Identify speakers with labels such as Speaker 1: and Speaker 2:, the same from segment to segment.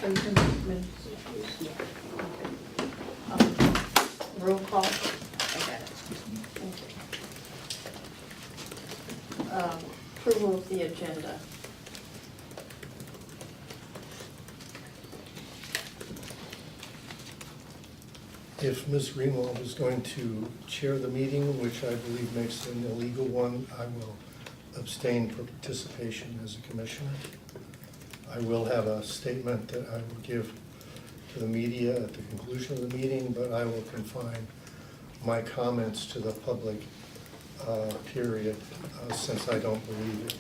Speaker 1: Are you going to minutes issues?
Speaker 2: Yeah,
Speaker 1: Roll call.
Speaker 2: I got it.
Speaker 1: Okay. Approval of the agenda.
Speaker 3: If Ms. Greenwald is going to chair the meeting, which I believe makes it an illegal one, I will abstain from participation as a commissioner. I will have a statement that I will give to the media at the conclusion of the meeting, but I will confine my comments to the public period, since I don't believe it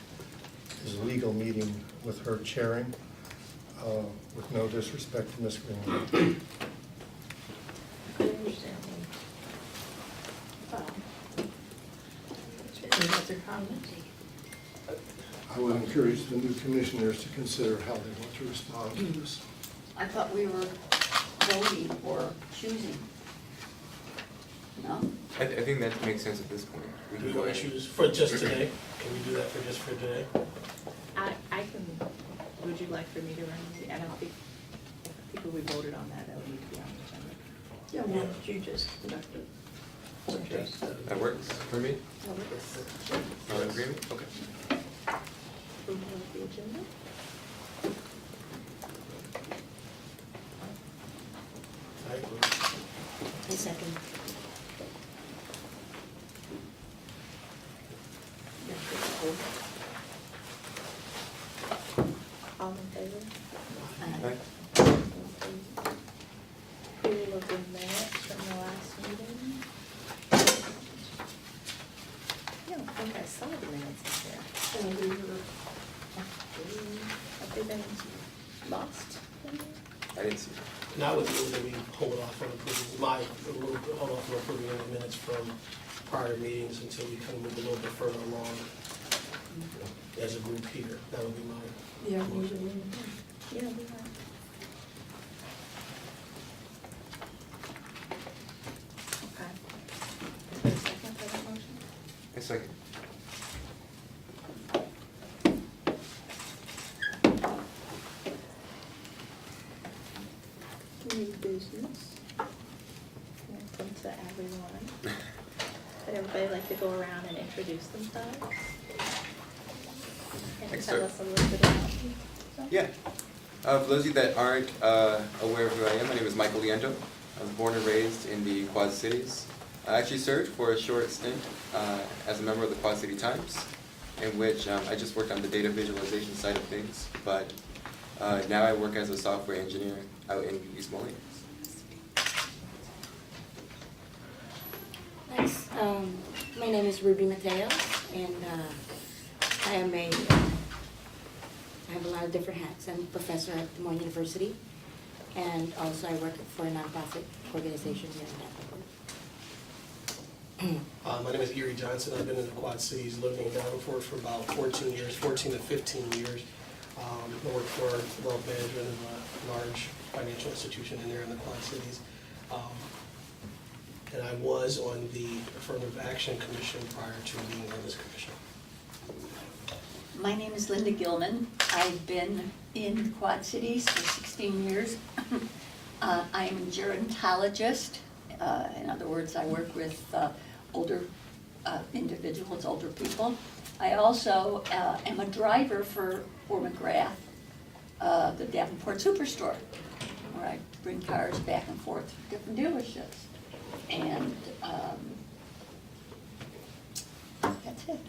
Speaker 3: is a legal meeting with her chairing, with no disrespect to Ms. Greenwald.
Speaker 1: I understand. Any other comments?
Speaker 3: I would encourage the new commissioners to consider how they want to respond to this.
Speaker 4: I thought we were voting or choosing. No?
Speaker 5: I think that makes sense at this point. We
Speaker 6: Do
Speaker 5: can
Speaker 6: we
Speaker 5: go
Speaker 6: want to
Speaker 5: ahead.
Speaker 6: choose for just today? Can we do that for just for today?
Speaker 2: I can, would you like for me to run the, I don't think, people we voted on that would need to be on the agenda.
Speaker 1: Yeah, why don't you just conduct it?
Speaker 6: Okay.
Speaker 5: That works for me? All in agreement? Okay.
Speaker 2: Approval of the agenda?
Speaker 6: I agree.
Speaker 4: A second.
Speaker 2: All in favor?
Speaker 5: Aye.
Speaker 2: Approval of the minutes from the last meeting? I don't think I saw the minutes in there.
Speaker 1: And we were,
Speaker 2: Have they been lost?
Speaker 5: I didn't see that.
Speaker 6: Now with you, that we hold off on approving, we'll hold off on approving any minutes from prior meetings until we kind of move a little bit further along as a group here. That would be my
Speaker 1: yeah, we
Speaker 6: motion.
Speaker 1: were.
Speaker 2: Yeah, we are. Okay. Is there a second for that motion?
Speaker 5: A second.
Speaker 2: New business. Welcome to everyone. Would everybody like to go around and introduce themselves? And
Speaker 5: Thanks,
Speaker 2: tell
Speaker 5: sir.
Speaker 2: us a little bit about themselves?
Speaker 5: Yeah. For those of you that aren't aware of who I am, my name is Michael Liendo. I was born and raised in the Quad Cities. I actually served for a short stint as a member of the Quad City Times, in which I just worked on the data visualization side of things, but now I work as a software engineer out in East Moline.
Speaker 4: Nice. My name is Ruby Mateo, and I have a lot of different hats. I'm a professor at Des Moines University, and also I work for a nonprofit organization here in Davenport.
Speaker 6: My name is Erie Johnson. I've been in the Quad Cities, living in Davenport for about 14 years, 14 to 15 years. I work for Wealth Management, a large financial institution in there in the Quad Cities. And I was on the Affirmative Action Commission prior to being on this commission.
Speaker 4: My name is Linda Gilman. I've been in the Quad Cities for 16 years. I'm a gerontologist. In other words, I work with older individuals, older people. I also am a driver for McGrath, the Davenport Superstore, where I bring cars back and forth to different dealerships. And that's it.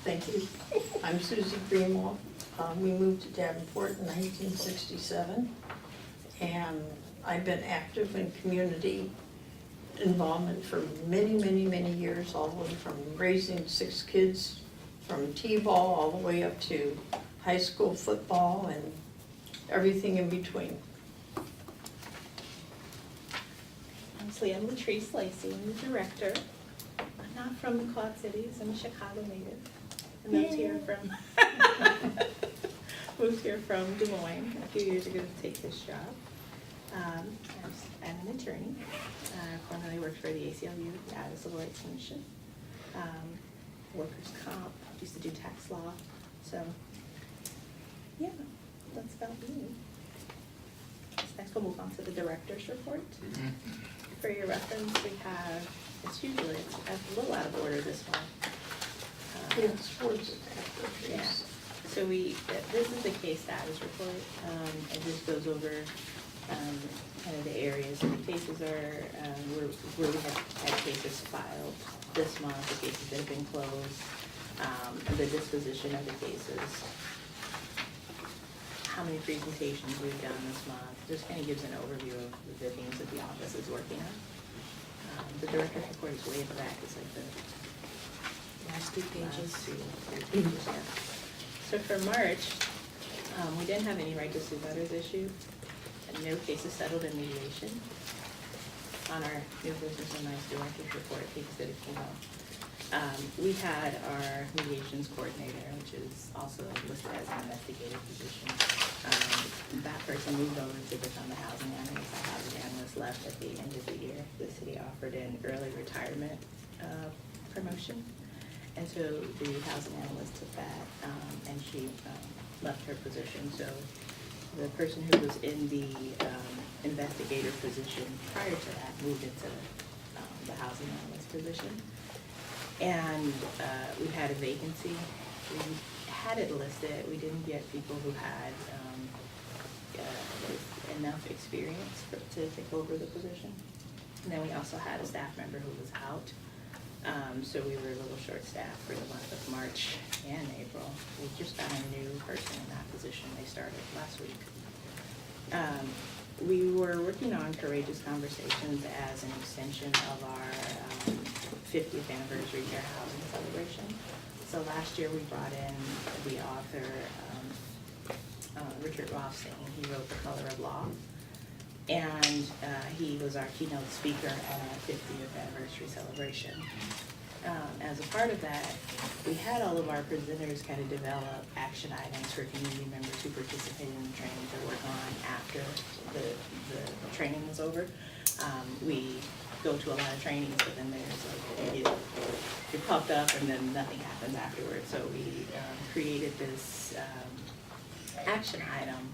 Speaker 1: Thank you. I'm Susie Greenwald. We moved to Davenport in 1967, and I've been active in community involvement for many, many, many years, all the way from raising 6 kids from T-ball all the way up to high school football and everything in between.
Speaker 2: Honestly, I'm Latrice Lacey, I'm the director. I'm not from the Quad Cities, I'm a Chicago native. I moved here from Des Moines a few years ago to take this job. I'm an attorney. I formerly worked for the ACLU, the Civil Rights Commission. workers' comp, used to do tax law, so, yeah, that's about me. Next we'll move on to the director's report. For your reference, we have, it's usually, it's a little out of order this one.
Speaker 1: It's towards the after.
Speaker 2: Yeah, so this is the case status report, it just goes over, kind of the areas that the cases are, where we have had cases filed this month, the cases that have been closed, the disposition of the cases, how many presentations we've done this month, just kind of gives an overview of the things that the office is working on. The director's report is way at the back, it's like the
Speaker 7: Last 2 pages.
Speaker 2: last two pages, yeah. So for March, we didn't have any right to sue letters issued, and no cases settled in mediation. On our new business and nice director's report, cases that have came out. We had our mediations coordinator, which is also listed as an investigative position. That person moved over to become the housing analyst. The housing analyst left at the end of the year. The city offered an early retirement promotion. And so the housing analyst took that, and she left her position. So the person who was in the investigator position prior to that moved into the housing analyst position. And we had a vacancy. We had it listed. We didn't get people who had enough experience to take over the position. And then we also had a staff member who was out. So we were a little short-staffed for the month of March and April. We just got a new person in that position. They started last week. We were working on Courageous Conversations as an extension of our 50th anniversary fair housing celebration. So last year we brought in the author, Richard Rothstein. He wrote The Color of Law. And he was our keynote speaker at our 50th anniversary celebration. As a part of that, we had all of our presenters kind of develop action items for community members who participated in the training to work on after the training was over. We go to a lot of trainings, but then there's like, you're puffed up and then nothing happens afterwards. So we created this action item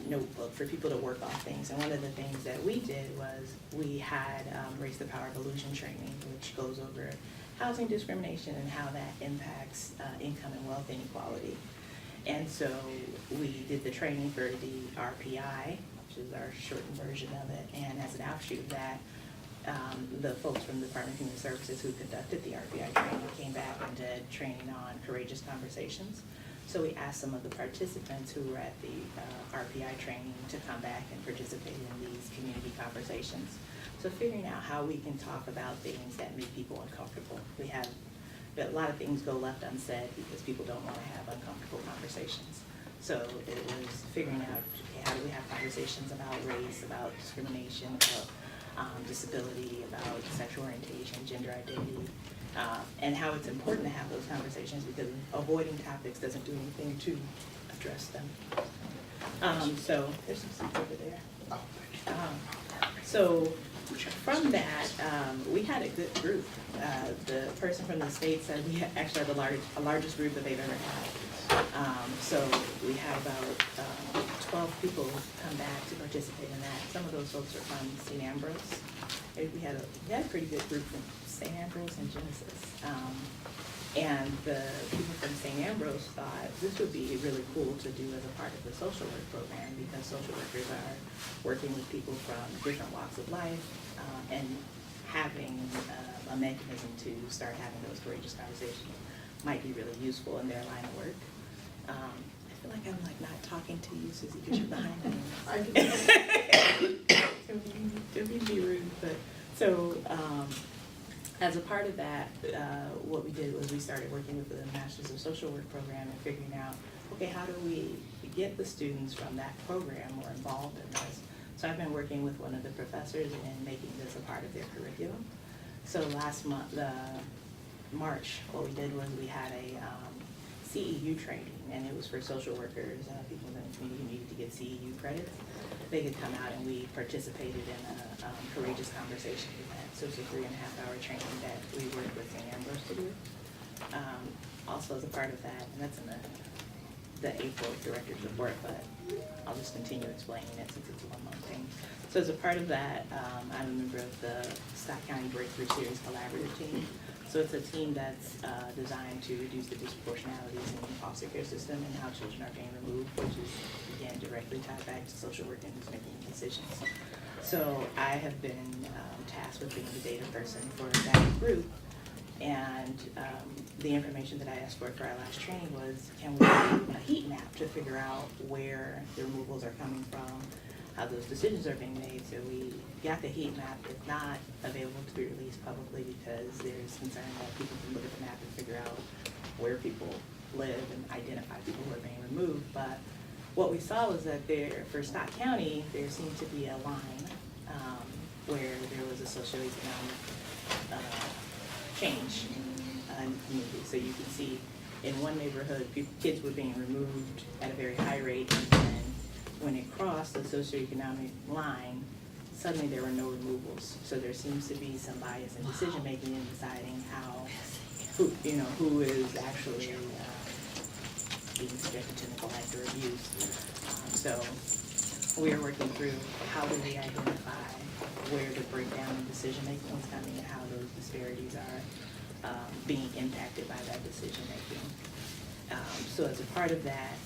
Speaker 2: notebook for people to work on things. And one of the things that we did was we had Raise the Power of Illusion training, which goes over housing discrimination and how that impacts income and wealth inequality. And so we did the training for the RPI, which is our shortened version of it. And as an offshoot of that, the folks from the Department of Human Services who conducted the RPI training came back and did training on Courageous Conversations. So we asked some of the participants who were at the RPI training to come back and participate in these community conversations. So figuring out how we can talk about things that make people uncomfortable. We have a lot of things go left unsaid because people don't want to have uncomfortable conversations. So it was figuring out, okay, how do we have conversations about race, about discrimination, about disability, about sexual orientation, gender identity, and how it's important to have those conversations because avoiding topics doesn't do anything to address them. So there's some stuff over there. So from that, we had a good group. The person from the state said we actually have the largest group that they've ever had. So we had about 12 people come back to participate in that. Some of those folks are from St. Ambrose. We had a pretty good group from St. Ambrose and Genesis. And the people from St. Ambrose thought this would be really cool to do as a part of the social work program because social workers are working with people from different walks of life and having a mechanism to start having those courageous conversations might be really useful in their line of work. I feel like I'm like not talking to you, Susie, because you're behind me. Don't be rude, but so as a part of that, what we did was we started working with the Masters of Social Work program and figuring out, okay, how do we get the students from that program more involved in this? So I've been working with one of the professors and making this a part of their curriculum. So last month, March, what we did was we had a CEU training, and it was for social workers, people in the community who needed to get CEU credits. They could come out and we participated in a courageous conversation event. So it's a 3.5-hour training that we worked with St. Ambrose to do. Also as a part of that, and that's in the April director's report, but I'll just continue explaining it since it's a 1 month thing. So as a part of that, I'm a member of the Scott County Breakthrough Series Collaborative Team. So it's a team that's designed to reduce the disproportionalities in the foster care system and how children are being removed, which is, again, directly tied back to social work and who's making decisions. So I have been tasked with being the data person for that group. And the information that I asked for our last training was, can we do a heat map to figure out where the removals are coming from, how those decisions are being made. So we got the heat map. It's not available to be released publicly because there's concern that people can look at the map and figure out where people live and identify people who are being removed. But what we saw was that there, for Scott County, there seemed to be a line where there was a socioeconomic change in the community. So you can see in one neighborhood, kids were being removed at a very high rate, and then when it crossed the socioeconomic line, suddenly there were no removals. So there seems to be some bias in decision making in deciding who is actually being subjected to neglect or abuse. So we are working through how do we identify where the breakdown in decision making is coming and how those disparities are being impacted by that decision making. So as a part of that,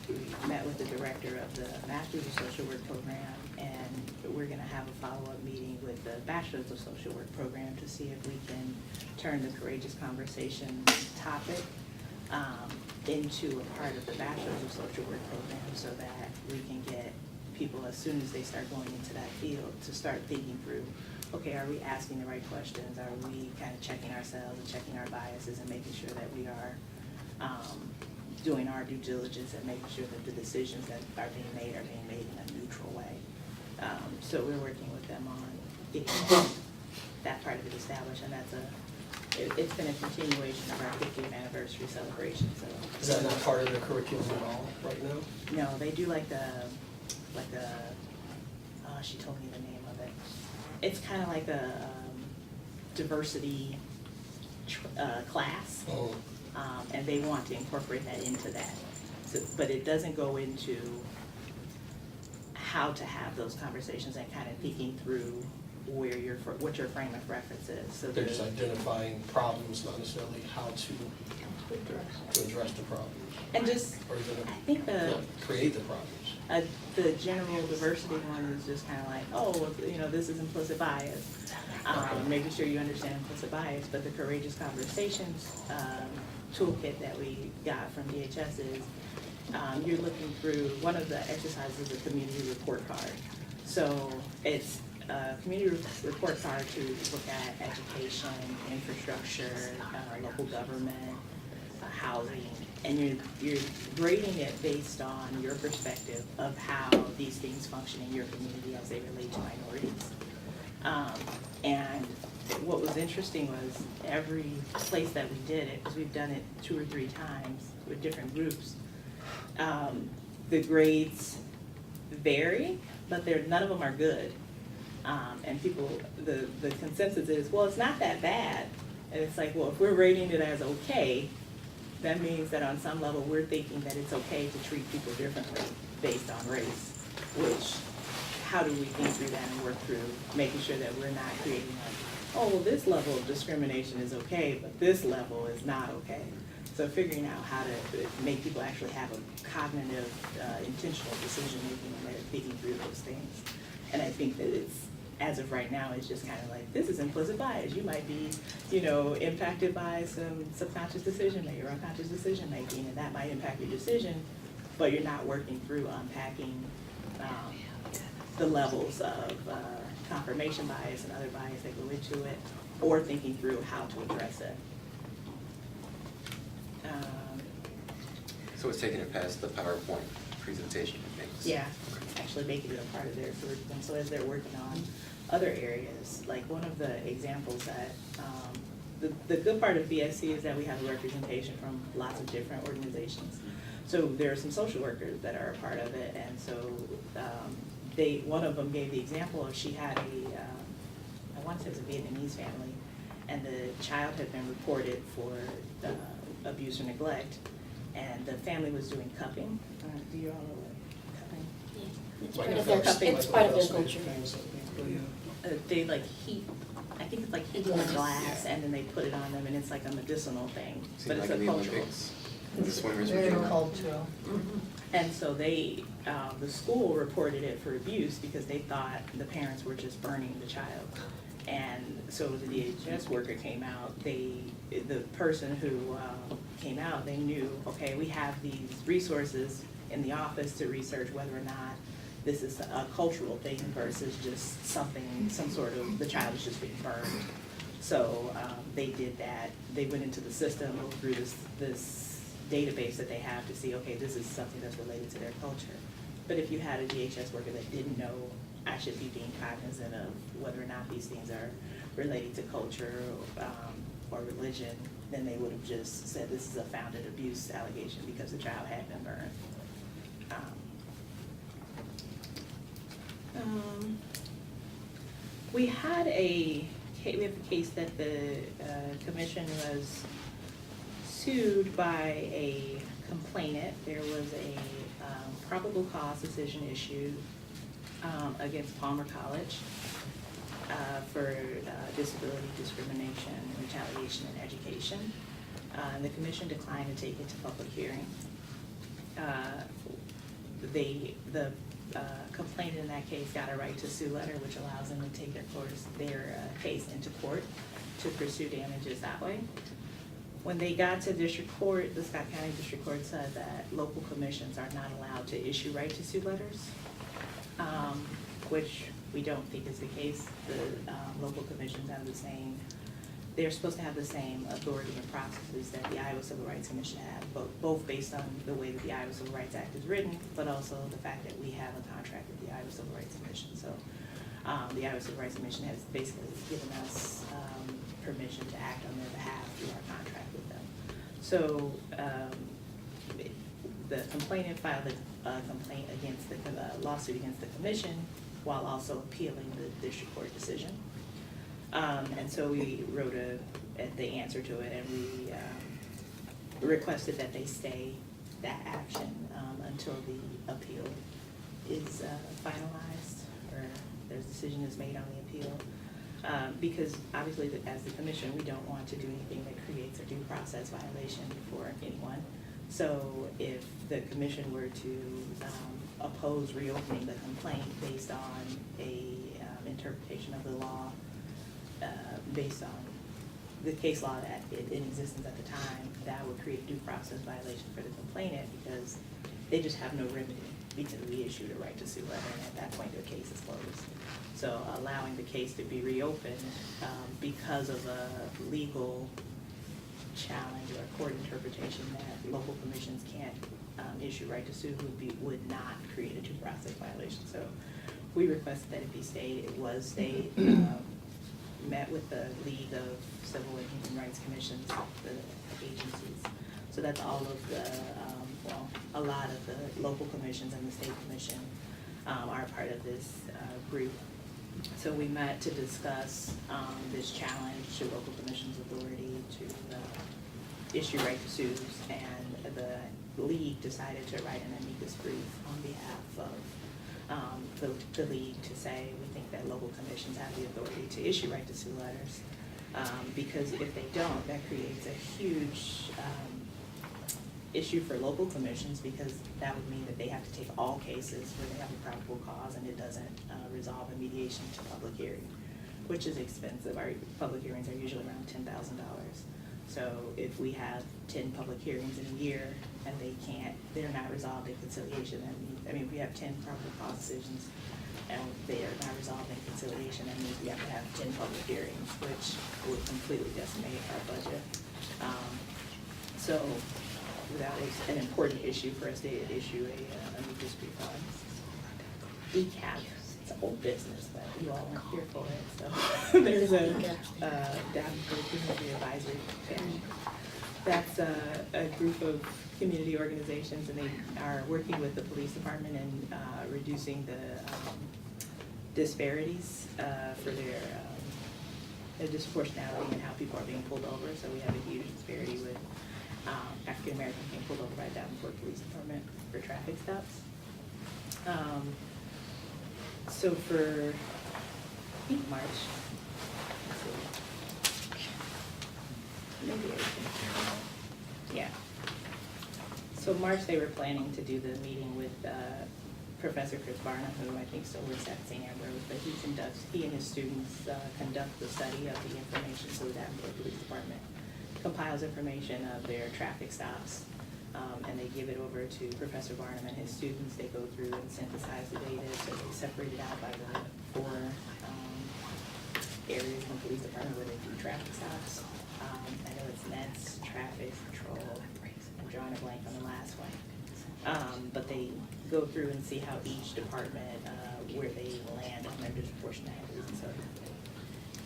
Speaker 2: we met with the director of the Masters of Social Work program, and we're going to have a follow-up meeting with the Bachelors of Social Work program to see if we can turn the Courageous Conversations topic into a part of the Bachelors of Social Work program so that we can get people, as soon as they start going into that field, to start thinking through, okay, are we asking the right questions? Are we kind of checking ourselves and checking our biases and making sure that we are doing our due diligence and making sure that the decisions that are being made in a neutral way. So we're working with them on getting that part of it established, and it's been a continuation of our 50th anniversary celebration. So
Speaker 6: Is that not part of the curriculum at all right now?
Speaker 2: no, they do she told me the name of it. It's kind of like a diversity class.
Speaker 6: Oh.
Speaker 2: And they want to incorporate that into that. So, but it doesn't go into how to have those conversations and kind of thinking through what your frame of reference is. So
Speaker 6: They're just identifying problems, not necessarily how to address the problems.
Speaker 2: And just,
Speaker 6: Or even
Speaker 2: I think
Speaker 6: create the problems.
Speaker 2: the general diversity one is just kind of like, oh, this is implicit bias. Making sure you understand implicit bias, but the Courageous Conversations toolkit that we got from DHS is you're looking through, one of the exercises is a community report card. So it's a community report card to look at education, infrastructure, local government, housing, and you're grading it based on your perspective of how these things function in your community as they relate to minorities. And what was interesting was every place that we did it, because we've done it 2 or 3 times with different groups, the grades vary, but none of them are good. And people, the consensus is, well, it's not that bad. And it's like, well, if we're rating it as okay, that means that on some level we're thinking that it's okay to treat people differently based on race, which, how do we think through that and work through making sure that we're not creating like, oh, well, this level of discrimination is okay, but this level is not okay. So figuring out how to make people actually have a cognitive, intentional decision making when they're thinking through those things. And I think that it's, as of right now, it's just kind of like, this is implicit bias. You might be, impacted by some subconscious decision making or unconscious decision making, and that might impact your decision, but you're not working through unpacking the levels of confirmation bias and other bias that go into it, or thinking through how to address it.
Speaker 5: So it's taking it past the PowerPoint presentation and things?
Speaker 2: Yeah, actually making it a part of their curriculum. So as they're working on other areas, like one of the examples that, the good part of BSC is that we have a representation from lots of different organizations. So there are some social workers that are a part of it, and so one of them gave the example of she had I want to say it was a Vietnamese family, and the child had been reported for abuse or neglect, and the family was doing cupping. Do you all know what cupping?
Speaker 7: It's
Speaker 6: Like
Speaker 7: part
Speaker 6: a
Speaker 7: of their,
Speaker 6: first-
Speaker 7: it's
Speaker 6: like
Speaker 7: part
Speaker 6: a
Speaker 7: of their
Speaker 6: first aid
Speaker 7: culture.
Speaker 6: thing or something.
Speaker 2: They like heat, I think it's like heat
Speaker 7: Glass.
Speaker 2: in glass,
Speaker 6: Yeah.
Speaker 2: and then they put it on them, and it's like a medicinal thing,
Speaker 5: Seems
Speaker 2: but it's
Speaker 5: like
Speaker 2: a
Speaker 5: in the
Speaker 2: cultural.
Speaker 5: Olympics, when the swimmers were
Speaker 1: Very
Speaker 5: doing it.
Speaker 1: cultural.
Speaker 2: And so they, the school reported it for abuse because they thought the parents were just burning the child. And so the DHS worker came out, the person who came out, they knew, okay, we have these resources in the office to research whether or not this is a cultural thing versus just something, some sort of, the child is just being burned. So they did that. They went into the system, looked through this database that they have to see, okay, this is something that's related to their culture. But if you had a DHS worker that didn't know, I should be being cognizant of whether or not these things are related to culture or religion, then they would have just said this is a founded abuse allegation because the child had been burned. We had we have a case that the commission was sued by a complainant. There was a probable cause decision issued against Palmer College for disability discrimination and retaliation in education. And the commission declined to take it to public hearing. The complainant in that case got a right to sue letter, which allows them to take their case into court to pursue damages that way. When they got to district court, the Scott County District Court said that local commissions are not allowed to issue right to sue letters, which we don't think is the case. The local commissions have the same, they're supposed to have the same authority and processes that the Iowa Civil Rights Commission have, both based on the way that the Iowa Civil Rights Act is written, but also the fact that we have a contract with the Iowa Civil Rights Commission. So the Iowa Civil Rights Commission has basically given us permission to act on their behalf through our contract with them. So the complainant filed a complaint against the lawsuit against the commission while also appealing the district court decision. And so we wrote the answer to it, and we requested that they stay that action until the appeal is finalized, or their decision is made on the appeal. Because obviously, as the commission, we don't want to do anything that creates a due process violation for anyone. So if the commission were to oppose reopening the complaint based on a interpretation of the law, based on the case law that in existence at the time, that would create a due process violation for the complainant because they just have no remedy because we issued a right to sue letter, and at that point their case is closed. So allowing the case to be reopened because of a legal challenge or a court interpretation that local commissions can't issue right to sue would not create a due process violation. So we requested that it be stayed. It was stayed. Met with the League of Civil and Human Rights Commissions, the agencies. So that's all of the, a lot of the local commissions and the state commission are part of this group. So we met to discuss this challenge to local commissions' authority to issue right to sues, and the league decided to write an amicus brief on behalf of the league to say we think that local commissions have the authority to issue right to sue letters, because if they don't, that creates a huge issue for local commissions, because that would mean that they have to take all cases where they have a probable cause and it doesn't resolve in mediation to public hearing, which is expensive. Our public hearings are usually around $10,000. So if we have 10 public hearings in a year and they're not resolved in conciliation, if we have 10 probable cause decisions and they are not resolved in conciliation, that means we have to have 10 public hearings, which would completely decimate our budget. So that was an important issue for us to issue a amicus brief on. DCAP, it's old business, but you all weren't here for it, so there's a Davenport Community Advisory Panel. That's a group of community organizations, and they are working with the police department and reducing the disparities for their the disproportionality in how people are being pulled over. So we have a huge disparity with African Americans being pulled over by Davenport Police Department for traffic stops. So for, I think March, let's see. Maybe I can, yeah. So March, they were planning to do the meeting with Professor Chris Barnum, who I think still works at St. Ambrose, but he and his students conduct the study of the information. So the Davenport Police Department compiles information of their traffic stops, and they give it over to Professor Barnum and his students. They go through and synthesize the data, so they separate it out by the 4 areas in the police department where they do traffic stops. I know it's nets, traffic, patrol, I'm drawing a blank on the last one. But they go through and see how each department, where they land on their disproportionalities and so.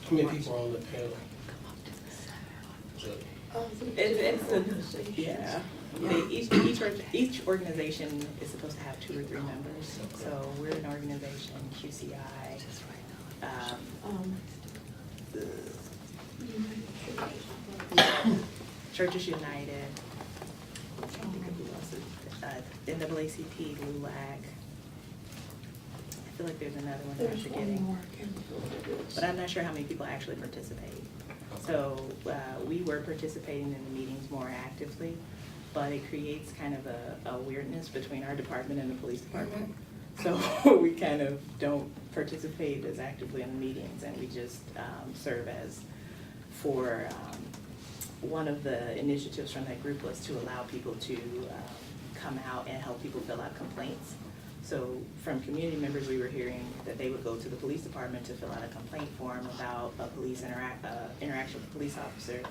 Speaker 6: How many people are on the panel?
Speaker 2: Yeah. Each organization is supposed to have 2 or 3 members. So we're an organization, QCI, Churches United, I can't think of who else is, NAACP, LULAC. I feel like there's another one that I'm forgetting. But I'm not sure how many people actually participate. So we were participating in the meetings more actively, but it creates kind of a weirdness between our department and the police department. So we kind of don't participate as actively in the meetings, and we just serve as for one of the initiatives from that group was to allow people to come out and help people fill out complaints. So from community members, we were hearing that they would go to the police department to fill out a complaint form about a police interaction with a police officer,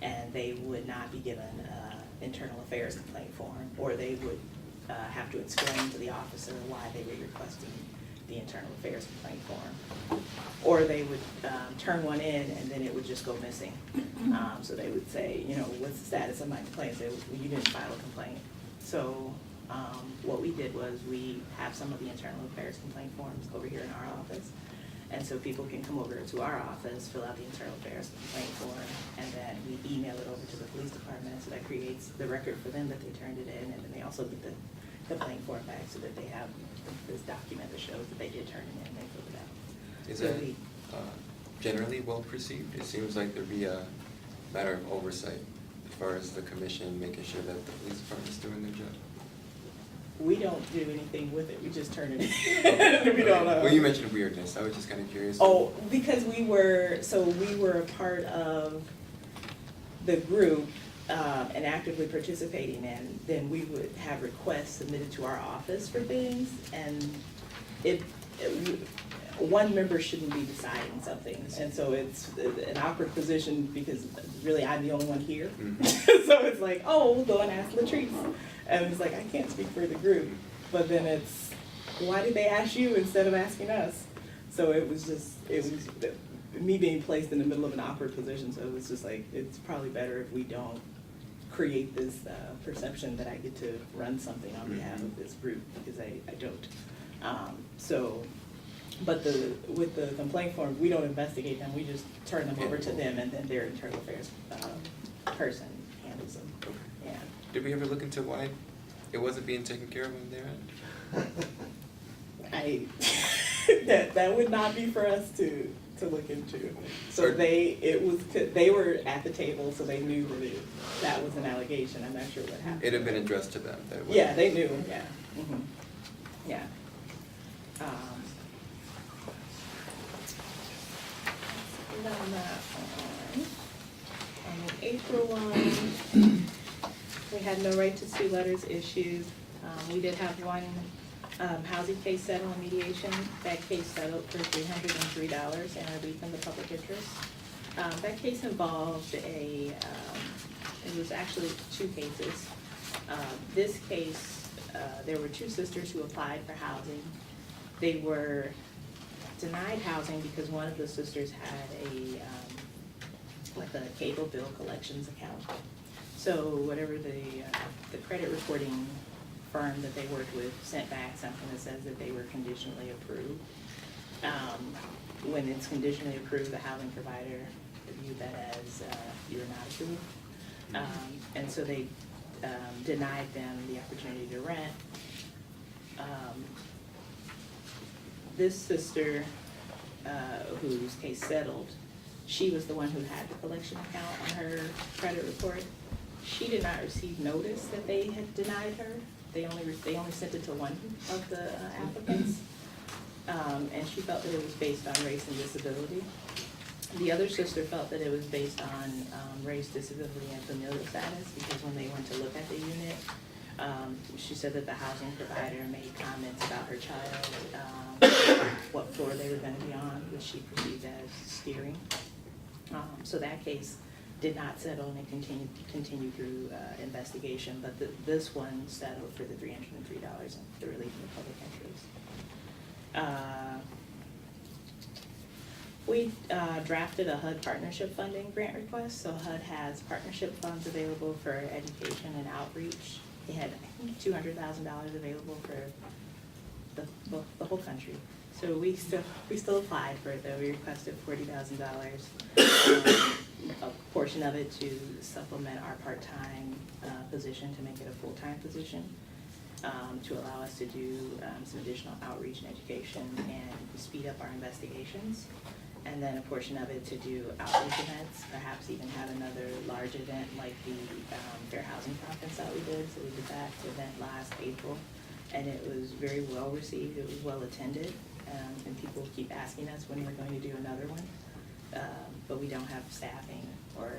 Speaker 2: and they would not be given an internal affairs complaint form, or they would have to explain to the officer why they were requesting the internal affairs complaint form. Or they would turn one in and then it would just go missing. So they would say, you know, what's the status of my complaint? Say, well, you didn't file a complaint. So what we did was we have some of the internal affairs complaint forms over here in our office. And so people can come over to our office, fill out the internal affairs complaint form, and then we email it over to the police department. So that creates the record for them that they turned it in, and then they also get the complaint form back so that they have this document that shows that they did turn it in and they filled it out.
Speaker 5: Is
Speaker 2: So
Speaker 5: that generally well perceived? It seems like there'd be a matter of oversight as far as the commission making sure that the police department's doing their job.
Speaker 2: We don't do anything with it, we just turn it in. We don't
Speaker 5: Well, you mentioned weirdness, I was just kind of curious.
Speaker 2: Oh, because we were a part of the group and actively participating in, then we would have requests submitted to our office for things, and one member shouldn't be deciding something, and so it's an awkward position because really I'm the only one here.
Speaker 5: Mhm.
Speaker 2: So it's like, oh, we'll go and ask Latrice, and it's like, I can't speak for the group, but then it's, why did they ask you instead of asking us? So it was me being placed in the middle of an awkward position, so it was just like, it's probably better if we don't create this perception that I get to run something on behalf of this group, because I don't. But with the complaint forms, we don't investigate them, we just turn them over to them, and then their internal affairs person handles them.
Speaker 5: Okay.
Speaker 2: Yeah.
Speaker 5: Did we ever look into why it wasn't being taken care of on their end?
Speaker 2: That would not be for us to look into. So they were at the table, so they knew that was an allegation. I'm not sure what happened.
Speaker 5: It had been addressed to them. That it
Speaker 2: Yeah,
Speaker 5: wasn't-
Speaker 2: they knew, yeah. Mhm. Yeah. And on that one, on the April one, we had no right to sue letters issued. We did have one housing case settled on mediation. That case settled for $303 and relief in the public interest. That case involved it was actually 2 cases. This case, there were 2 sisters who applied for housing. They were denied housing because one of the sisters had like a cable bill collections account. So whatever the credit reporting firm that they worked with sent back something that says that they were conditionally approved. when it's conditionally approved, the housing provider viewed that as you're not approved. And so they denied them the opportunity to rent. This sister, whose case settled, she was the one who had the collection account on her credit report. She did not receive notice that they had denied her. They only sent it to one of the applicants. And she felt that it was based on race and disability. The other sister felt that it was based on race, disability, and familial status, because when they went to look at the unit, she said that the housing provider made comments about her child, what floor they were gonna be on, which she perceived as steering. So that case did not settle and it continued through investigation, but this one settled for the $303 and the relief in the public interest. We drafted a HUD partnership funding grant request, so HUD has partnership funds available for education and outreach. They had, I think, $200,000 available for the whole country. So we still applied for it though. We requested $40,000, a portion of it to supplement our part-time position to make it a full-time position, to allow us to do some additional outreach and education and speed up our investigations. And then a portion of it to do outreach events, perhaps even have another large event like the Fair Housing Conference that we did. So we did that event last April, and it was very well received. It was well attended, and people keep asking us when we're going to do another one. But we don't have staffing, or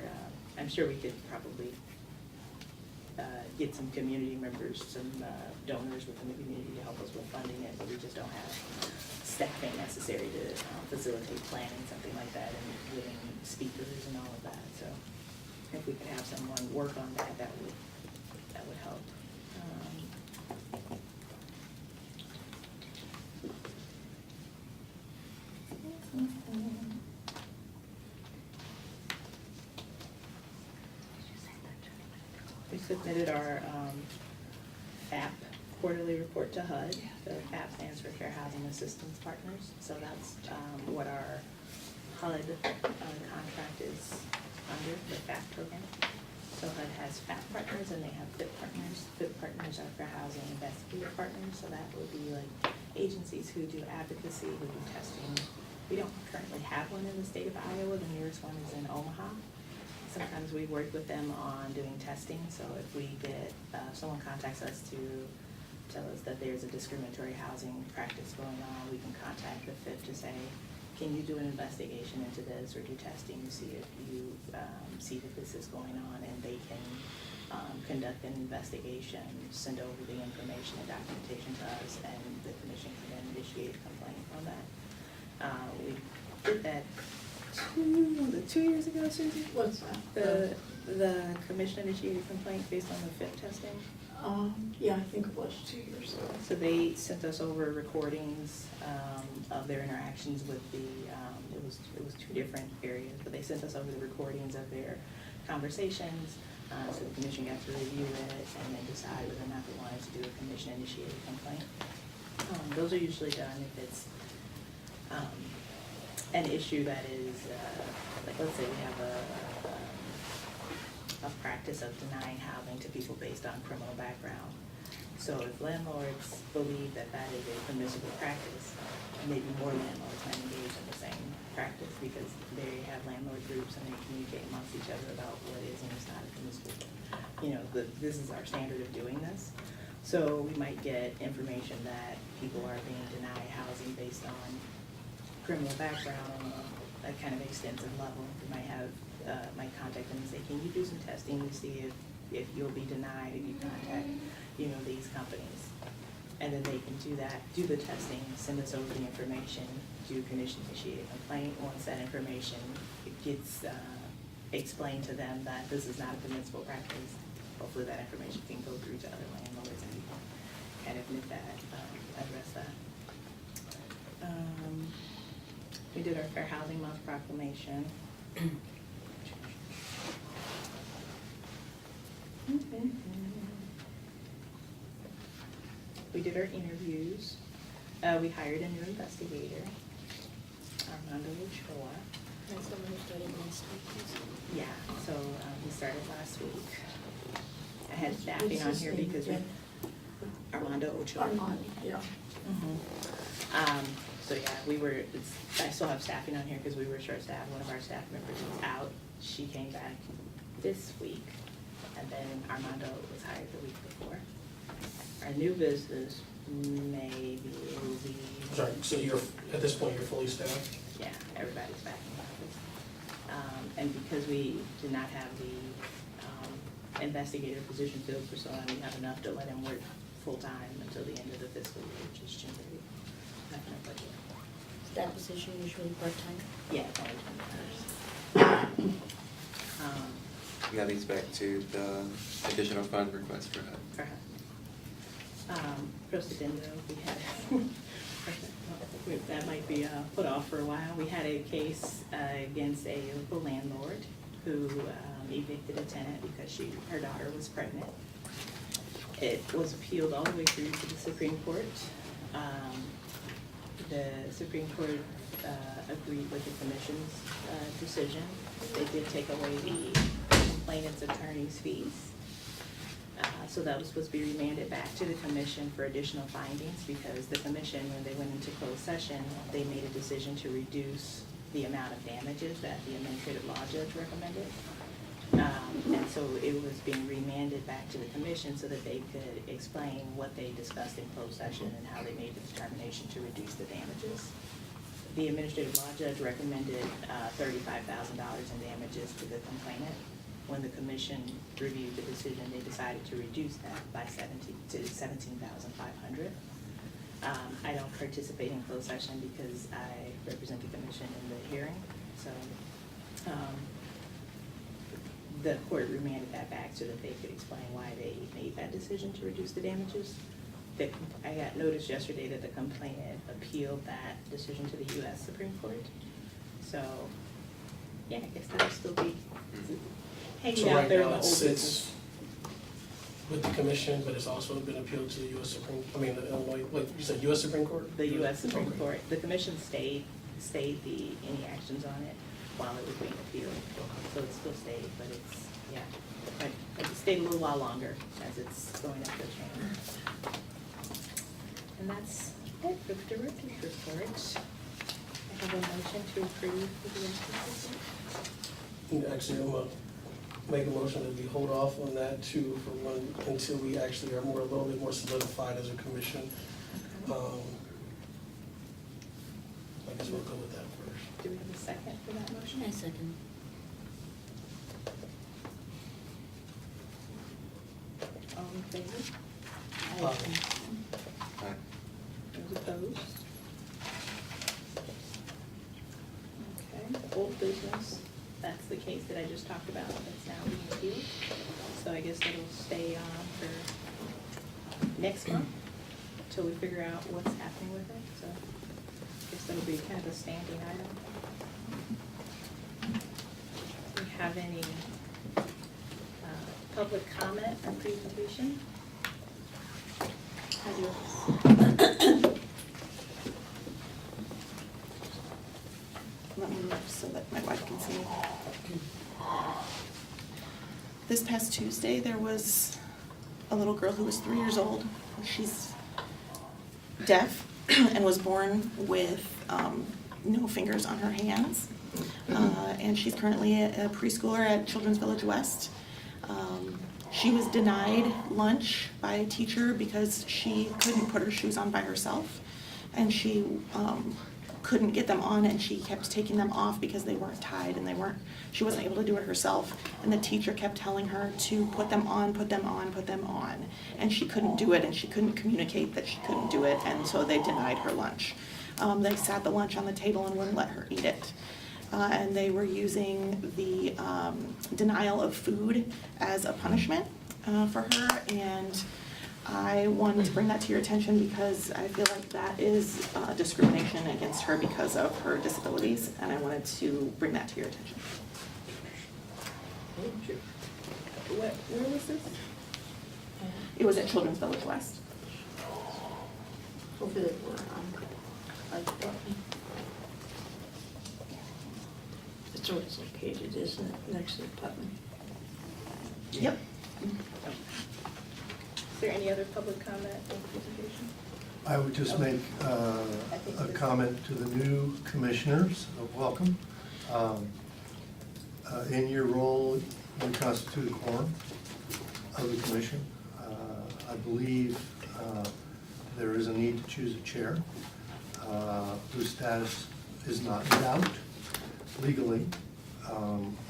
Speaker 2: I'm sure we could probably get some community members, some donors within the community to help us with funding it, but we just don't have staffing necessary to facilitate planning, something like that, and getting speakers and all of that. So if we could have someone work on that, that would help. We submitted our FAP quarterly report to HUD. The FAP stands for Fair Housing Assistance Partners. So that's what our HUD contract is under, the FAP program. So HUD has FAP partners and they have FIP partners. FIP partners are Fair Housing Investigator Partners. So that would be like agencies who do advocacy, who do testing. We don't currently have one in the state of Iowa. The nearest one is in Omaha. Sometimes we work with them on doing testing, so if we get, someone contacts us to tell us that there's a discriminatory housing practice going on, we can contact the FIP to say, can you do an investigation into this or do testing to see if you see that this is going on, and they can conduct an investigation, send over the information and documentation to us, and the commission can then initiate a complaint on that. We did that 2 years ago, Susie?
Speaker 1: What's that?
Speaker 2: The commission initiated complaint based on the FIP testing.
Speaker 1: Yeah, I think it was 2 years ago.
Speaker 2: So they sent us over recordings of their interactions with the, it was 2 different areas, but they sent us over the recordings of their conversations. So the commission got to review it and then decide whether or not they wanted to do a commission initiated complaint. Those are usually done if it's an issue that is, like let's say we have a practice of denying housing to people based on criminal background. So if landlords believe that that is a permissible practice, maybe more landlords might engage in the same practice because they have landlord groups and they communicate amongst each other about what is and is not permissible. You know, this is our standard of doing this. So we might get information that people are being denied housing based on criminal background on a kind of extensive level. We might have, might contact them and say, can you do some testing to see if you'll be denied if you contact, you know, these companies. And then they can do that, do the testing, send us over the information, do commission initiated complaint. Once that information gets explained to them that this is not a permissible practice, hopefully that information can go through to other landlords and we can kind of nip that, address that. We did our Fair Housing Month proclamation. We did our interviews. We hired a new investigator. Our Armando Ochoa.
Speaker 7: That's the one who started last week.
Speaker 2: Yeah, so he started last week. I had staffing
Speaker 1: What's
Speaker 2: on
Speaker 1: his
Speaker 2: here
Speaker 1: name
Speaker 2: because
Speaker 1: again?
Speaker 2: Armando Ochoa.
Speaker 1: Armand, yeah.
Speaker 2: So yeah, I still have staffing on here because we were short-staffed. One of our staff members was out. She came back this week, and then Armando was hired the week before. Our new business, maybe it will be.
Speaker 6: Sorry, so at this point, you're fully staffed?
Speaker 2: Yeah, everybody's back in the office. And because we did not have the investigator position filled for so long, we have enough to let him work full-time until the end of the fiscal year, which is June 30th. Not gonna budget.
Speaker 7: Is that position usually part-time?
Speaker 2: Yeah, it's only 20 hours.
Speaker 5: And that leads back to the additional fund request for HUD.
Speaker 2: For her. Procedendo, we had, that might be put off for a while. We had a case against a local landlord who evicted a tenant because her daughter was pregnant. It was appealed all the way through to the Supreme Court. The Supreme Court agreed with the commission's decision. They did take away the complainant's attorney's fees. So that was supposed to be remanded back to the commission for additional findings because the commission, when they went into closed session, they made a decision to reduce the amount of damages that the administrative law judge recommended. And so it was being remanded back to the commission so that they could explain what they discussed in closed session and how they made the determination to reduce the damages. The administrative law judge recommended $35,000 in damages to the complainant. When the commission reviewed the decision, they decided to reduce that by $17,500. I don't participate in closed session because I represent the commission in the hearing. So the court remanded that back so that they could explain why they made that decision to reduce the damages. I got notice yesterday that the complainant appealed that decision to the U.S. Supreme Court. So, yeah, I guess that'll still be hanging
Speaker 6: So
Speaker 2: out
Speaker 6: right
Speaker 2: there in
Speaker 6: now
Speaker 2: the
Speaker 6: it
Speaker 2: old
Speaker 6: sits
Speaker 2: business.
Speaker 6: with the commission, but it's also been appealed to the U.S. Supreme, the Illinois, like you said, U.S. Supreme Court?
Speaker 2: The U.S. Supreme
Speaker 6: Okay.
Speaker 2: Court. The commission stayed any actions on it while it was being appealed. So it still stayed, but it's, yeah, but it stayed a little while longer as it's going up the chain. And that's it for the director's report. I have a motion to approve the director's report.
Speaker 6: Actually, I'm gonna make a motion that we hold off on that too for one, until we actually are a little bit more solidified as a commission. I guess we'll go with that first.
Speaker 2: Do we have a second for that motion?
Speaker 7: I second.
Speaker 2: All in favor?
Speaker 5: Aye.
Speaker 2: Those opposed? Okay, old business, that's the case that I just talked about, that's now being appealed. So I guess it'll stay on for next month, till we figure out what's happening with it, so I guess that'll be kind of a standing item. Do we have any public comment or presentation?
Speaker 8: Let me move so that my wife can see. This past Tuesday, there was a little girl who was 3 years old. She's deaf and was born with no fingers on her hands. And she's currently a preschooler at Children's Village West. She was denied lunch by a teacher because she couldn't put her shoes on by herself. And she couldn't get them on, and she kept taking them off because they weren't tied and she wasn't able to do it herself. And the teacher kept telling her to put them on, put them on, put them on. And she couldn't do it, and she couldn't communicate that she couldn't do it, and so they denied her lunch. They sat the lunch on the table and wouldn't let her eat it. And they were using the denial of food as a punishment for her, and I wanted to bring that to your attention because I feel like that is discrimination against her because of her disabilities, and I wanted to bring that to your attention.
Speaker 2: Where was this?
Speaker 8: It was at Children's Village West.
Speaker 1: Hopefully they were on. where it's located, isn't it, next to the Putnam?
Speaker 8: Yep.
Speaker 2: Is there any other public comment on the presentation?
Speaker 3: I would just make a comment to the new commissioners, welcome. In your role, you constitute a quorum of the commission. I believe there is a need to choose a chair whose status is not in doubt legally.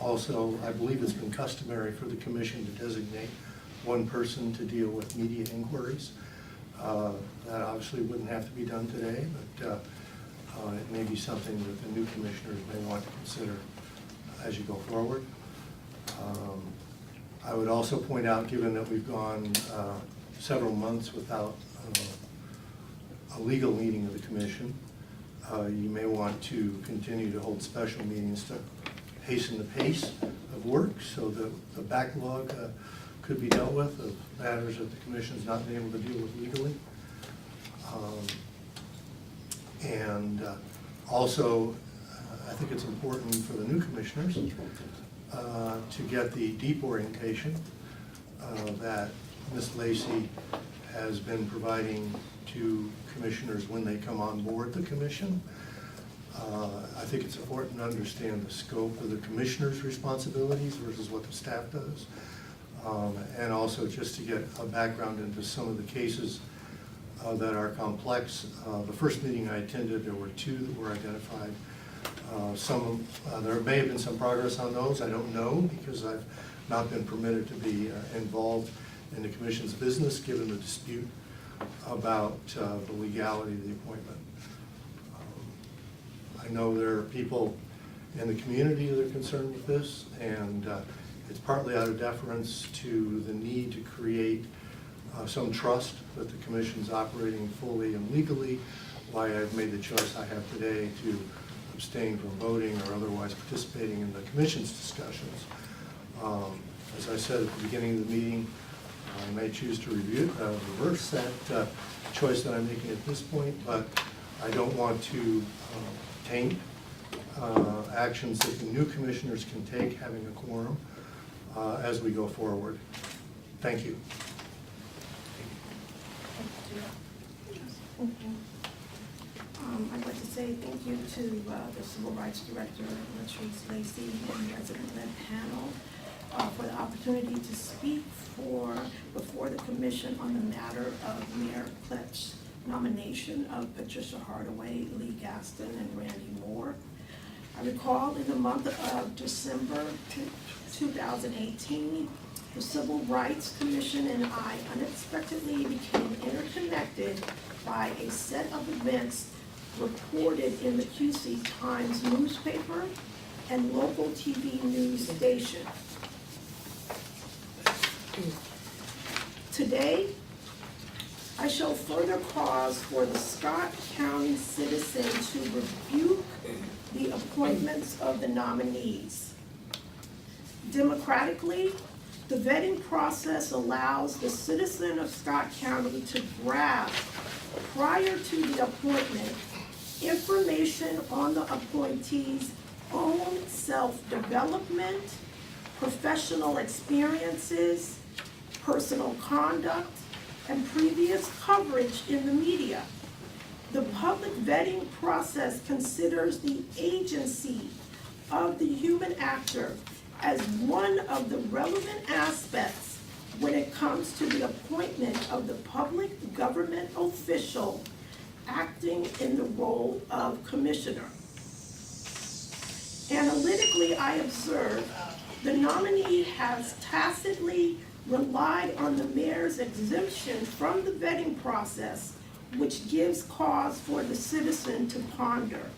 Speaker 3: Also, I believe it's been customary for the commission to designate one person to deal with media inquiries. That obviously wouldn't have to be done today, but it may be something that the new commissioners may want to consider as you go forward. I would also point out, given that we've gone several months without a legal meeting of the commission, you may want to continue to hold special meetings to hasten the pace of work so that the backlog could be dealt with of matters that the commission's not been able to deal with legally. Also, I think it's important for the new commissioners to get the deep orientation that Ms. Lacey has been providing to commissioners when they come on board the commission. I think it's important to understand the scope of the commissioner's responsibilities versus what the staff does. And also just to get a background into some of the cases that are complex. The first meeting I attended, there were 2 that were identified. There may have been some progress on those, I don't know, because I've not been permitted to be involved in the commission's business, given the dispute about the legality of the appointment. I know there are people in the community that are concerned with this, and it's partly out of deference to the need to create some trust that the commission's operating fully and legally, why I've made the choice I have today to abstain from voting or otherwise participating in the commission's discussions. As I said at the beginning of the meeting, I may choose to reverse that choice that I'm making at this point, but I don't want to taint actions that the new commissioners can take, having a quorum, as we go forward. Thank you.
Speaker 9: I'd like to say thank you to the Civil Rights Director, Latrice Lacey, and the resident-led panel for the opportunity to speak before the commission on the matter of Mayor Kletch's nomination of Patricia Hardaway, Lee Gaston, and Randy Moore. I recall in the month of December 2018, the Civil Rights Commission and I unexpectedly became interconnected by a set of events reported in the QC Times newspaper and local TV news station. Today, I show further cause for the Scott County citizen to rebuke the appointments of the nominees. Democratically, the vetting process allows the citizen of Scott County to grasp, prior to the appointment, information on the appointee's own self-development, professional experiences, personal conduct, and previous coverage in the media. The public vetting process considers the agency of the human actor as one of the relevant aspects when it comes to the appointment of the public government official acting in the role of commissioner. Analytically, I observe the nominee has tacitly relied on the mayor's exemption from the vetting process, which gives cause for the citizen to ponder.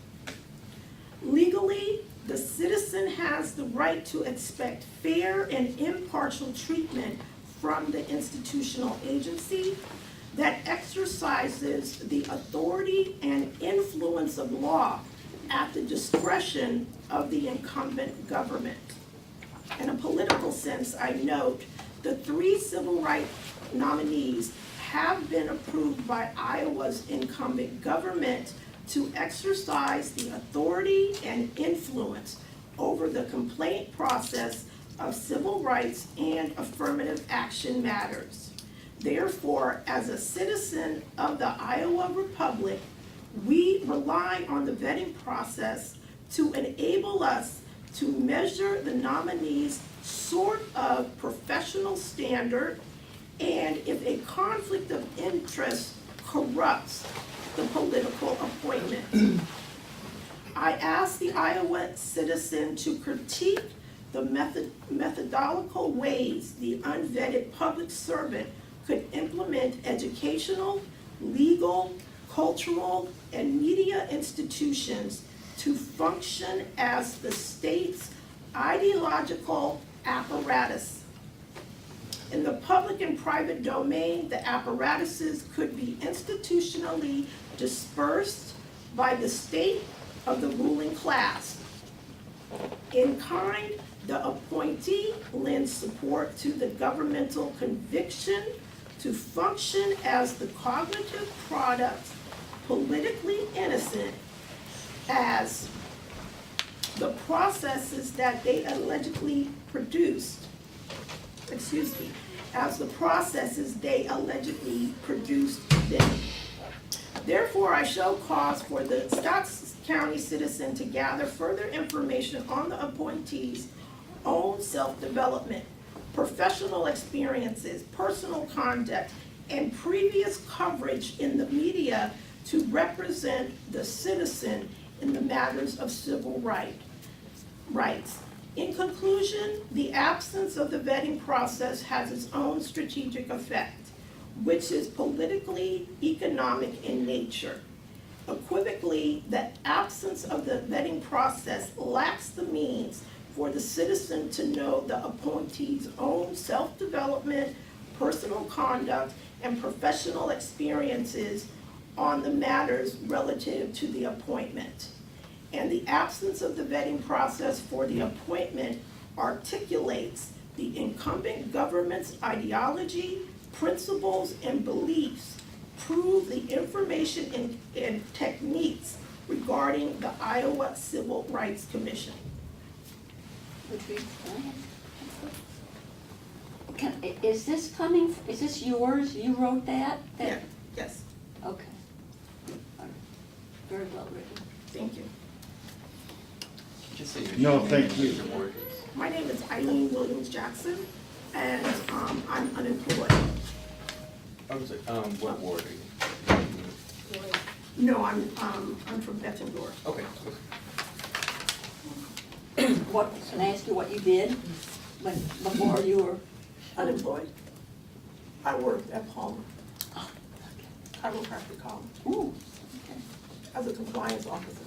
Speaker 9: Legally, the citizen has the right to expect fair and impartial treatment from the institutional agency that exercises the authority and influence of law at the discretion of the incumbent government. In a political sense, I note the 3 civil rights nominees have been approved by Iowa's incumbent government to exercise the authority and influence over the complaint process of civil rights and affirmative action matters. Therefore, as a citizen of the Iowa Republic, we rely on the vetting process to enable us to measure the nominee's sort of professional standard, and if a conflict of interest corrupts the political appointment. I ask the Iowa citizen to critique the methodological ways the unvetted public servant could implement educational, legal, cultural, and media institutions to function as the state's ideological apparatus. In the public and private domain, the apparatuses could be institutionally dispersed by the state of the ruling class. In kind, the appointee lends support to the governmental conviction to function as the cognitive product, politically innocent, as the processes that they allegedly produced, as the processes they allegedly produced then. Therefore, I show cause for the Scott County citizen to gather further information on the appointee's own self-development, professional experiences, personal conduct, and previous coverage in the media to represent the citizen in the matters of civil rights. In conclusion, the absence of the vetting process has its own strategic effect, which is politically economic in nature. Equivocally, the absence of the vetting process lacks the means for the citizen to know the appointee's own self-development, personal conduct, and professional experiences on the matters relative to the appointment. And the absence of the vetting process for the appointment articulates the incumbent government's ideology, principles, and beliefs, prove the information and techniques regarding the Iowa Civil Rights Commission.
Speaker 4: Is this yours? You wrote that?
Speaker 9: Yeah, yes,
Speaker 4: Okay. All right. Very well written.
Speaker 9: thank you.
Speaker 5: Just say your
Speaker 10: No,
Speaker 5: name
Speaker 10: thank
Speaker 5: and
Speaker 10: you.
Speaker 5: your board.
Speaker 9: My name is Eileen Williams Jackson, and I'm unemployed.
Speaker 5: I was like, what ward are you?
Speaker 9: No, I'm from Bettendorf.
Speaker 5: Okay.
Speaker 4: What, can I ask you what you did before you were
Speaker 9: Unemployed. I worked at Palmer, chiropractic college,
Speaker 4: Ooh, okay.
Speaker 9: as a compliance officer.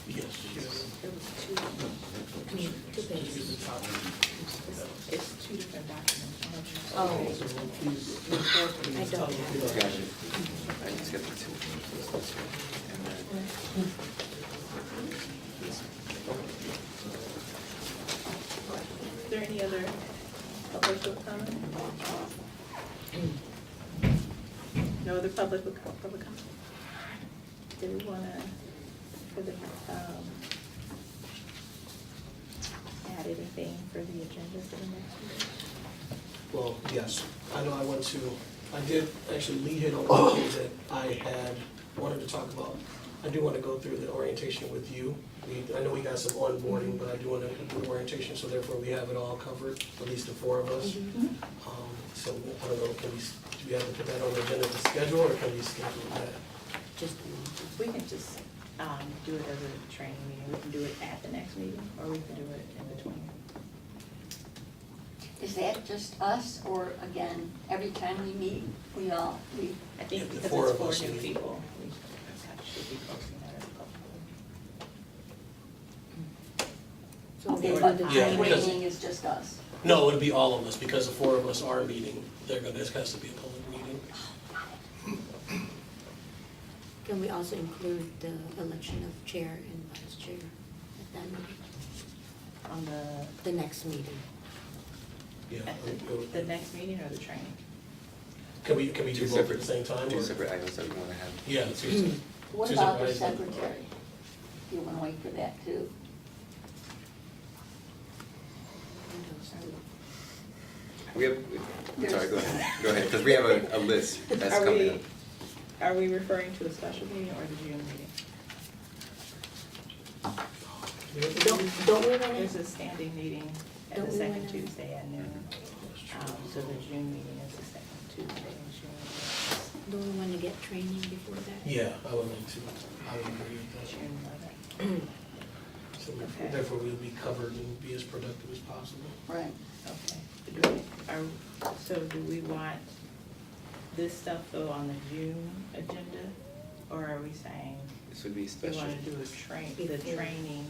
Speaker 6: Yes.
Speaker 7: I mean, 2 pages.
Speaker 2: It's two different documents.
Speaker 7: Oh,
Speaker 6: So please,
Speaker 7: I don't have it.
Speaker 5: Got it. I just got the two. And then
Speaker 2: Is there any other public comment? No other public comment? Do we wanna, add anything for the agenda for the next meeting?
Speaker 6: well, yes, I know I did actually lead hit on one thing that I wanted to talk about. I do want to go through the orientation with you. I know we got some onboarding, but I do want to do the orientation, so therefore we have it all covered, at least the 4 of us. So I don't know, do we have to put that on the agenda to schedule, or can we schedule that?
Speaker 7: Just,
Speaker 2: We can just, do it as a training meeting, we can do it at the next meeting, or we can do it in between.
Speaker 4: Is that just us, or again, every time we meet,
Speaker 2: I think
Speaker 6: If the
Speaker 2: because
Speaker 6: 4
Speaker 2: it's
Speaker 6: of
Speaker 2: 4
Speaker 6: us
Speaker 2: new
Speaker 6: meet.
Speaker 2: people, we should be posting that as a public.
Speaker 7: so
Speaker 4: okay,
Speaker 7: we'll
Speaker 4: but
Speaker 7: do the
Speaker 6: Yeah,
Speaker 4: the
Speaker 6: because-
Speaker 4: training is just us?
Speaker 6: No, it'll be all of us, because the 4 of us are meeting, this has to be a public meeting.
Speaker 7: Can we also include the election of chair and vice chair at that meeting,
Speaker 2: On
Speaker 7: the next meeting?
Speaker 6: Yeah.
Speaker 2: the next meeting or the training?
Speaker 6: Can we do
Speaker 5: Two
Speaker 6: both at
Speaker 5: separate-
Speaker 6: the same time?
Speaker 5: Two
Speaker 6: or-
Speaker 5: separate items that we want to have.
Speaker 6: Yeah, two.
Speaker 4: What
Speaker 6: two
Speaker 4: about the
Speaker 6: separate items.
Speaker 4: secretary? Do you wanna wait for that too?
Speaker 5: We have, sorry, go ahead, because we have a list that's
Speaker 2: Are
Speaker 5: coming
Speaker 2: we,
Speaker 5: up.
Speaker 2: are we referring to a special meeting or the June meeting?
Speaker 7: Don't we wanna,
Speaker 2: There's a standing meeting at
Speaker 7: Don't
Speaker 2: the
Speaker 7: we
Speaker 2: second
Speaker 7: wanna-
Speaker 2: Tuesday at noon. So the June meeting is the second Tuesday in June.
Speaker 7: don't we wanna get training before that?
Speaker 6: Yeah, I would like to, I would agree with that.
Speaker 2: June 11th.
Speaker 6: So
Speaker 2: Okay.
Speaker 6: therefore we'll be covered and be as productive as possible.
Speaker 4: Right.
Speaker 2: Okay. So do we want this stuff though on the June agenda? Or are we saying
Speaker 5: This would be
Speaker 2: we
Speaker 5: special.
Speaker 2: want to do the
Speaker 7: Before.
Speaker 2: training?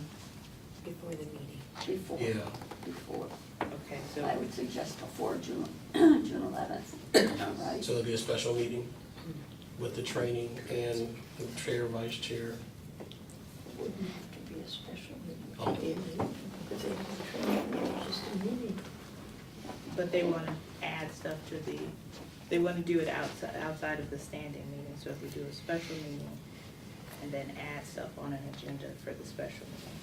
Speaker 7: Before the meeting.
Speaker 4: Before.
Speaker 6: Yeah.
Speaker 4: Before.
Speaker 2: Okay, so,
Speaker 4: I would suggest before June, June 11th, right?
Speaker 6: So it'll be a special meeting with the training and the chair, vice chair.
Speaker 1: Wouldn't have to be a special
Speaker 6: Oh.
Speaker 1: meeting, because they have training, it's just a meeting.
Speaker 2: but they want to add stuff to the, they want to do it outside of the standing meeting. So if we do a special meeting and then add stuff on an agenda for the special meeting.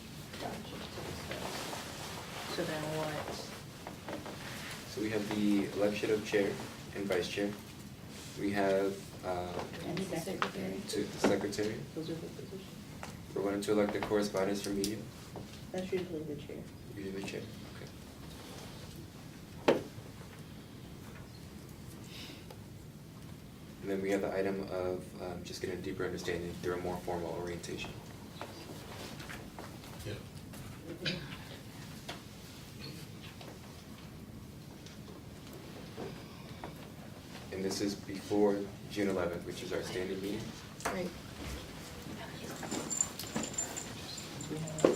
Speaker 2: So then what?
Speaker 5: So we have the election of chair and vice chair. We have
Speaker 4: And
Speaker 7: The secretary.
Speaker 5: the secretary.
Speaker 2: Those are the positions.
Speaker 5: We're wanting to elect the correspondence for media,
Speaker 2: That's usually the chair.
Speaker 5: usually chair. Okay. And then we have the item of just getting a deeper understanding through a more formal orientation.
Speaker 6: Yeah.
Speaker 5: And this is before June 11th, which is our standing meeting.
Speaker 7: Right.
Speaker 2: Do we know?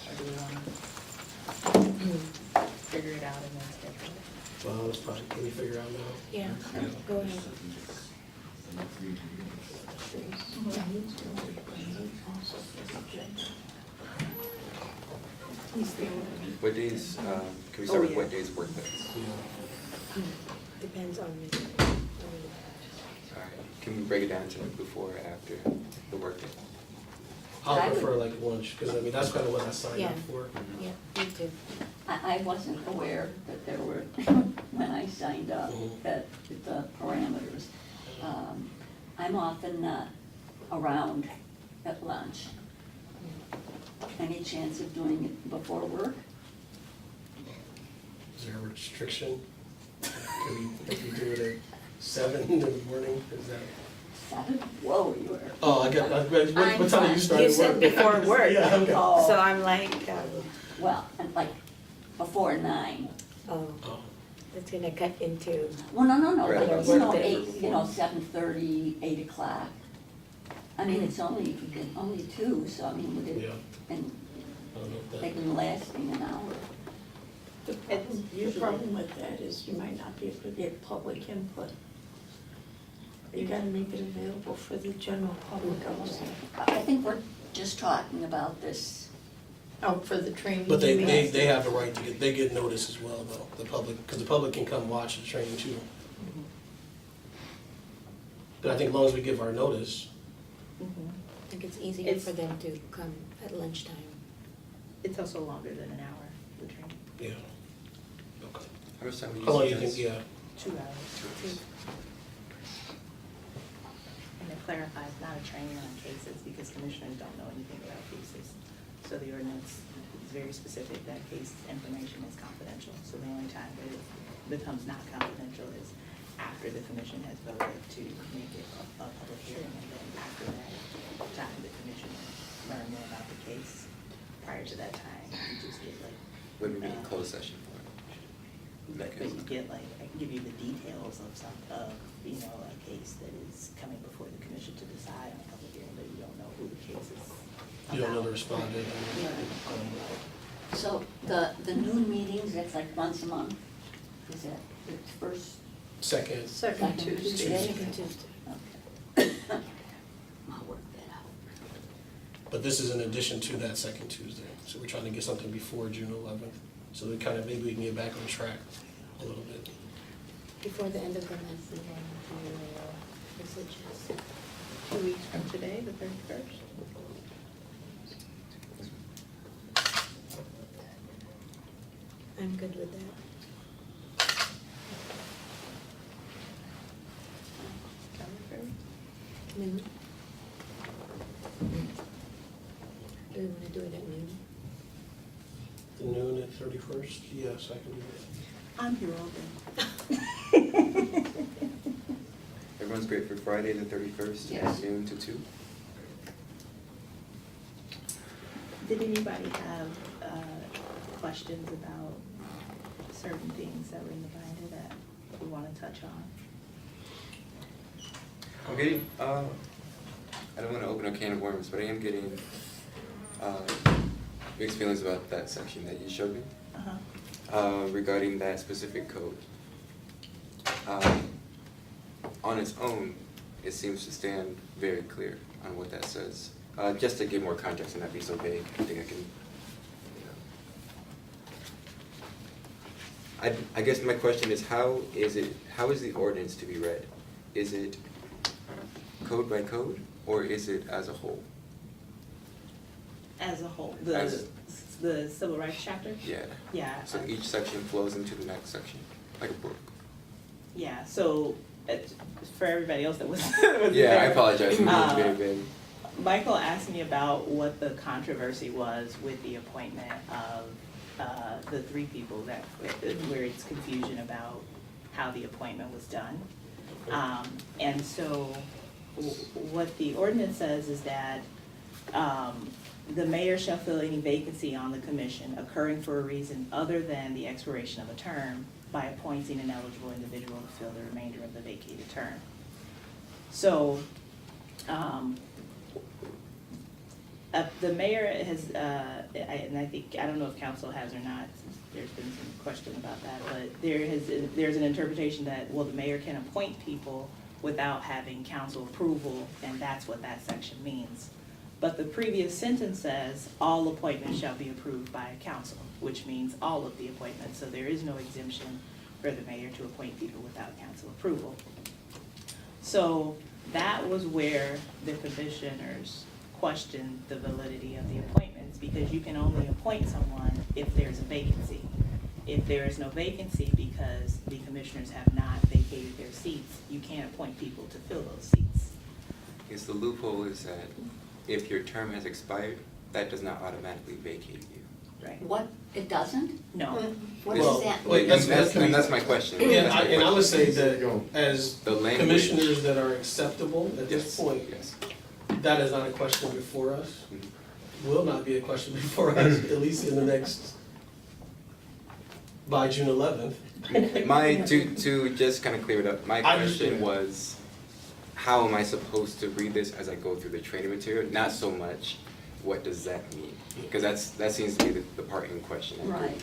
Speaker 2: Or do we want to figure it out and then schedule it?
Speaker 6: Well, that's probably, can we figure out now?
Speaker 7: Yeah, go ahead.
Speaker 5: What days, can we start with what days work best?
Speaker 6: Yeah.
Speaker 7: Depends on the,
Speaker 5: All right, can we break it down to before or after the workday?
Speaker 6: I'll
Speaker 4: I would-
Speaker 6: prefer like lunch, because I mean, that's kind of what I signed
Speaker 7: Yeah.
Speaker 6: up for.
Speaker 7: yeah, me too.
Speaker 4: I wasn't aware that there were, when I signed up,
Speaker 6: Mhm.
Speaker 4: that the parameters. I'm often not around at lunch. Any chance of doing it before work?
Speaker 6: Is there a restriction? Can we do it at 7 in the morning? Is that?
Speaker 4: 7? Whoa, you were.
Speaker 6: Oh, I got, what time do you start
Speaker 7: You
Speaker 6: work?
Speaker 7: said before work.
Speaker 6: Yeah, okay.
Speaker 4: Oh.
Speaker 7: So I'm like,
Speaker 4: Well, and like before 9.
Speaker 7: oh,
Speaker 6: Oh,
Speaker 7: it's gonna cut into,
Speaker 4: Well, no,
Speaker 5: Right.
Speaker 4: like,
Speaker 7: Work day.
Speaker 4: 8, 7:30, 8 o'clock. I mean, it's only 2, so I mean, would
Speaker 6: yeah,
Speaker 4: it, and
Speaker 6: I don't know if
Speaker 4: they
Speaker 6: that,
Speaker 4: can last in an hour.
Speaker 1: The problem with that is you might not be able to get public input. You gotta make it available for the general public also.
Speaker 4: I think we're just talking about this.
Speaker 1: Oh, for the training.
Speaker 6: but
Speaker 1: you mean?
Speaker 6: they have the right to get, they get notice as well, though, the public, because the public can come watch the training too. But I think as long as we give our notice,
Speaker 7: I think it's easier
Speaker 2: It's-
Speaker 7: for them to come at lunchtime.
Speaker 2: It's also longer than an hour, the training,
Speaker 6: yeah. Okay.
Speaker 5: How much time do you
Speaker 6: How long you
Speaker 5: suggest?
Speaker 6: think, yeah,
Speaker 2: 2 hours. And it clarifies not a training on cases because commissioners don't know anything about cases. So the ordinance is very specific that case information is confidential. So the only time that it becomes not confidential is after the commission has voted to make it a public hearing. And then after that time, the commission learn more about the case. Prior to that time, you just get like.
Speaker 5: When we meet in closed session for it.
Speaker 2: But you get like, I can give you the details of a case that is coming before the commission to decide on a public hearing, but you don't know who the case is
Speaker 6: you don't know the
Speaker 2: about.
Speaker 6: respondent.
Speaker 4: So the noon meetings, that's like once a month? Is that the first?
Speaker 6: Second,
Speaker 1: Second Tuesday.
Speaker 7: Second Tuesday.
Speaker 4: Okay. I'll work that out.
Speaker 6: but this is in addition to that second Tuesday, so we're trying to get something before June 11th, so we kind of, maybe we can get back on track a little bit.
Speaker 7: before the end of the month, we want to messages.
Speaker 2: 2 weeks from today, the 31st.
Speaker 7: I'm good with that. Noon. Do we want to do it at noon?
Speaker 6: Noon at 31st, yes, I can do that.
Speaker 2: I'm here all day.
Speaker 5: Everyone's great for Friday, the 31st,
Speaker 4: Yes.
Speaker 5: noon to 2?
Speaker 2: Did anybody have questions about certain things that were in the binder that we want to touch on?
Speaker 5: I'm getting, I don't want to open a can of worms, but I am getting mixed feelings about that section that you showed me regarding that specific code. On its own, it seems to stand very clear on what that says. Just to give more context and not be so vague, I think I can. I guess my question is, how is the ordinance to be read? Is it code by code, or is it as a whole?
Speaker 2: As a whole,
Speaker 5: As-
Speaker 2: the civil rights chapter?
Speaker 5: Yeah.
Speaker 2: Yeah.
Speaker 5: So each section flows into the next section, like a brook.
Speaker 2: Yeah, so for everybody else that was
Speaker 5: Yeah,
Speaker 2: there,
Speaker 5: I apologize for being very vague.
Speaker 2: Michael asked me about what the controversy was with the appointment of the 3 people that, where it's confusion about how the appointment was done. And so what the ordinance says is that the mayor shall fill any vacancy on the commission occurring for a reason other than the expiration of a term by appointing an eligible individual to fill the remainder of the vacated term. So, the mayor has, and I think, I don't know if council has or not, there's been some question about that, but there's an interpretation that, well, the mayor can appoint people without having council approval, and that's what that section means. But the previous sentence says, all appointments shall be approved by council, which means all of the appointments, so there is no exemption for the mayor to appoint people without council approval. So that was where the commissioners questioned the validity of the appointments, because you can only appoint someone if there's a vacancy. If there is no vacancy because the commissioners have not vacated their seats, you can't appoint people to fill those seats.
Speaker 5: Because the loophole is that if your term has expired, that does not automatically vacate you.
Speaker 2: Right?
Speaker 4: What, it doesn't?
Speaker 2: No.
Speaker 4: What
Speaker 6: Well,
Speaker 4: does that
Speaker 6: wait,
Speaker 4: mean?
Speaker 5: And that's my question.
Speaker 6: Yeah,
Speaker 5: That's my
Speaker 6: and I would
Speaker 5: question.
Speaker 6: say that as
Speaker 5: The language.
Speaker 6: commissioners that are acceptable at this
Speaker 5: Yes,
Speaker 6: point,
Speaker 5: yes.
Speaker 6: that is not a question before us.
Speaker 5: Mhm.
Speaker 6: Will not be a question before us, at least in the next, by June 11th.
Speaker 5: To just kind of clear it up, my
Speaker 6: I
Speaker 5: question
Speaker 6: understand.
Speaker 5: was, how am I supposed to read this as I go through the training material? Not so much, what does that mean? Because that seems to be the part in question.
Speaker 4: Right.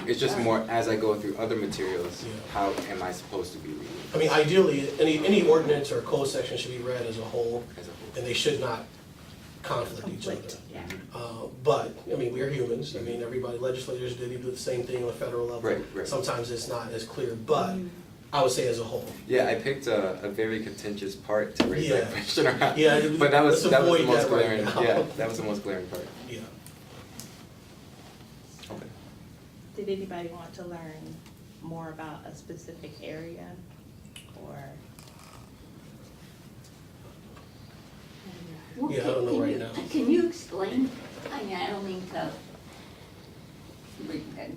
Speaker 5: It's just more, as I go through other materials,
Speaker 6: Yeah.
Speaker 5: how am I supposed to be reading
Speaker 6: I mean, ideally, any ordinance or code section should be read as a whole,
Speaker 5: as a whole?
Speaker 6: and they should not conflict each other.
Speaker 2: Conflict, yeah.
Speaker 6: But, I mean, we are humans, I mean, everybody, legislators do the same thing on a federal level.
Speaker 5: Right, right.
Speaker 6: Sometimes it's not as clear, but I would say as a whole.
Speaker 5: Yeah, I picked a very contentious part to raise that
Speaker 6: Yeah.
Speaker 5: question around.
Speaker 6: Yeah,
Speaker 5: But that was
Speaker 6: let's
Speaker 5: the
Speaker 6: avoid
Speaker 5: most
Speaker 6: that right
Speaker 5: glaring,
Speaker 6: now.
Speaker 5: yeah, that was the most glaring part.
Speaker 6: Yeah.
Speaker 5: Okay.
Speaker 2: Did anybody want to learn more about a specific area or?
Speaker 4: Well,
Speaker 6: Yeah, I don't know
Speaker 4: can
Speaker 6: right
Speaker 4: you-
Speaker 6: now.
Speaker 4: Can you explain, I mean, I don't mean to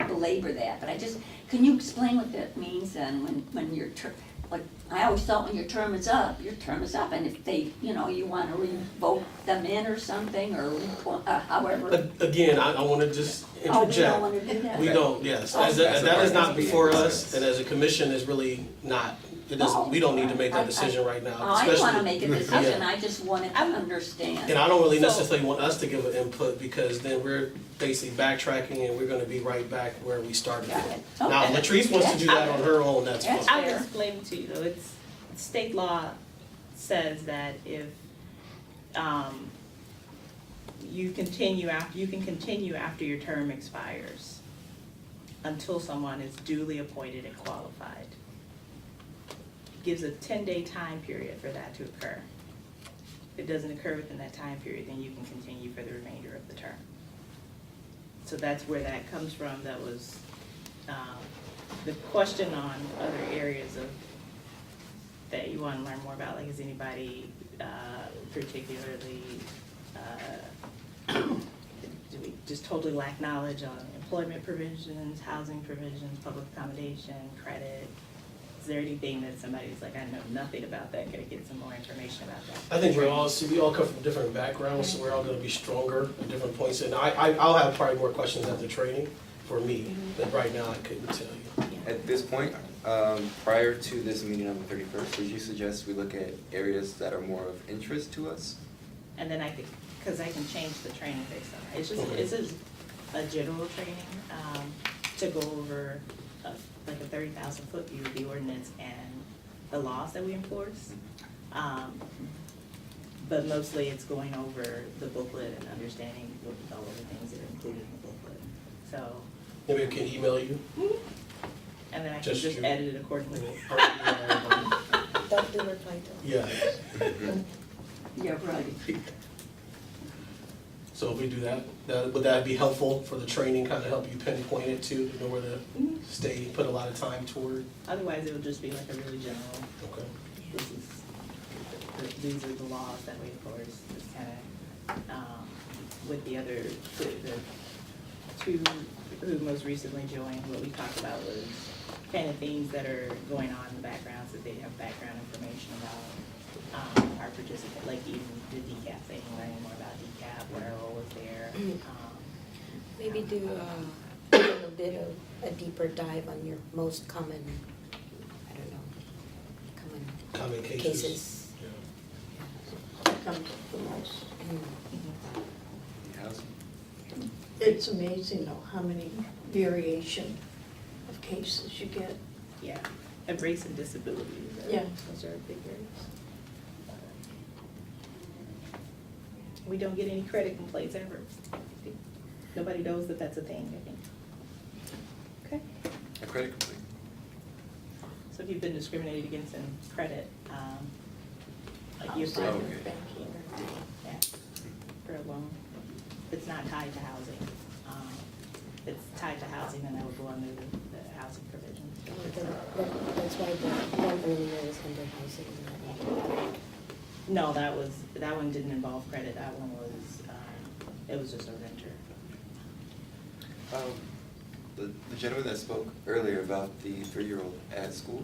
Speaker 4: belabor that, but can you explain what that means then, when your term, like, I always thought when your term is up, and if they, you wanna revoke them in or something, or however.
Speaker 6: Again, I wanna just
Speaker 4: Oh, we
Speaker 6: interject.
Speaker 4: don't wanna do that?
Speaker 6: We don't, yes,
Speaker 4: Oh.
Speaker 6: that is not before us,
Speaker 5: Yes.
Speaker 6: and as a commission is really not, we don't need to make that decision right now,
Speaker 4: I wanna
Speaker 6: especially.
Speaker 4: make a decision,
Speaker 6: Yeah.
Speaker 4: I just wanted to understand.
Speaker 6: And I don't really
Speaker 2: So-
Speaker 6: necessarily want us to give an input, because then we're basically backtracking and we're gonna be right back where we started
Speaker 4: Got
Speaker 6: from.
Speaker 4: it.
Speaker 6: Now,
Speaker 4: Okay.
Speaker 6: Latrice wants to do that on her own, that's fine.
Speaker 4: That's
Speaker 2: I
Speaker 4: fair.
Speaker 2: will explain to you though, it's, state law says that if, you can continue after your term expires until someone is duly appointed and qualified. gives a 10-day time period for that to occur. If it doesn't occur within that time period, then you can continue for the remainder of the term. So that's where that comes from. That was the question on other areas of that you want to learn more about. Like, is anybody particularly, do we just totally lack knowledge on employment provisions, housing provisions, public accommodation, credit? Is there anything that somebody's like, I know nothing about that, can I get some more information about that?
Speaker 6: I think we all come from different backgrounds, so we're all gonna be stronger at different points. And I'll have probably more questions after training for me, but right now I couldn't tell you.
Speaker 5: At this point, prior to this meeting on the 31st, would you suggest we look at areas that are more of interest to us?
Speaker 2: And then I think, because I can change the training based on that. It's just, this is a general training to go over like a 30,000-foot view of the ordinance and the laws that we enforce. But mostly it's going over the booklet and understanding all of the things that are included in the booklet. So,
Speaker 6: Maybe I can email you.
Speaker 2: and then I can
Speaker 6: Just
Speaker 2: just
Speaker 6: you.
Speaker 2: edit it accordingly.
Speaker 7: Don't do reply to.
Speaker 6: Yeah,
Speaker 4: Yeah, right.
Speaker 6: so if we do that, would that be helpful for the training, kind of help you pinpoint it too, to know where to stay, put a lot of time toward?
Speaker 2: Otherwise, it would just be like a really general,
Speaker 6: Okay.
Speaker 2: these are the laws that we enforce, this kind of, with the other, the two who most recently joined, what we talked about was kind of things that are going on in the background, so they have background information about our participant, like even the decaf thing, learning more about decaf, what our role was there.
Speaker 7: Maybe do a little bit of a deeper dive on your most common, I don't know,
Speaker 6: Common cases.
Speaker 7: cases.
Speaker 6: Yeah.
Speaker 1: That comes up the most.
Speaker 5: Housing?
Speaker 1: It's amazing though, how many variation of cases you get.
Speaker 2: Yeah, and race and disability,
Speaker 1: Yeah.
Speaker 2: those are big areas. We don't get any credit complaints ever. Nobody knows that that's a thing, I think. Okay,
Speaker 5: A credit complaint?
Speaker 2: so if you've been discriminated against in credit, like you
Speaker 1: Outside
Speaker 2: said,
Speaker 1: of
Speaker 5: okay.
Speaker 1: banking or-
Speaker 2: yeah, for a loan, it's not tied to housing. If it's tied to housing, then that would go under the housing provision.
Speaker 7: That's why the one earlier was under housing.
Speaker 2: No, that one didn't involve credit, that one was, it was just a renter.
Speaker 5: The gentleman that spoke earlier about the 3-year-old at school,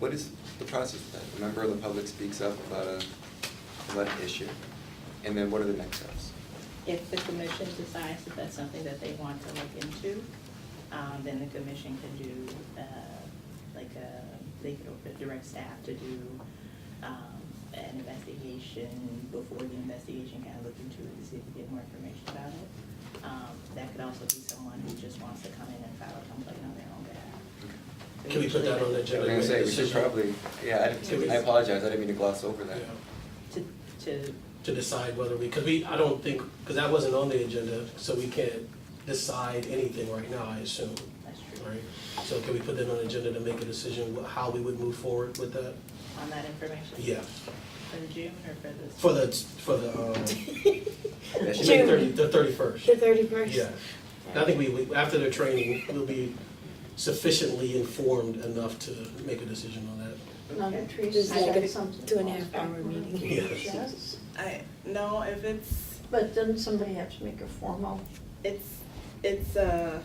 Speaker 5: what is the process of that? A member of the public speaks up about an issue, and then what are the next steps?
Speaker 2: If the commission decides that that's something that they want to look into, then the commission can do, they could direct staff to do an investigation before the investigation kind of look into it to see if we get more information about it. That could also be someone who just wants to come in and file a complaint on their own behalf.
Speaker 6: Can we put that on the
Speaker 5: I
Speaker 6: agenda?
Speaker 5: was gonna say, we should
Speaker 6: Decision?
Speaker 5: probably, yeah, I apologize, I didn't mean to gloss over that.
Speaker 6: Yeah.
Speaker 2: To
Speaker 6: To decide whether I don't think, because that wasn't on the agenda, so we can't decide anything right now, I assume,
Speaker 2: that's true,
Speaker 6: right? So can we put that on the agenda to make a decision how we would move forward with that?
Speaker 2: on that information?
Speaker 6: Yeah,
Speaker 2: For the June or for this?
Speaker 6: for the,
Speaker 5: Yeah, she
Speaker 7: June.
Speaker 5: made
Speaker 6: the 31st.
Speaker 7: The 31st?
Speaker 6: Yeah. I think we, after the training, we'll be sufficiently informed enough to make a decision on that.
Speaker 1: Another
Speaker 2: Okay.
Speaker 1: Teresa
Speaker 7: Just like
Speaker 1: said
Speaker 7: a
Speaker 1: something.
Speaker 7: 2.5 hour meeting.
Speaker 6: Yes.
Speaker 1: Yes,
Speaker 2: No, if it's,
Speaker 1: but doesn't somebody have to make a formal?
Speaker 2: it's, I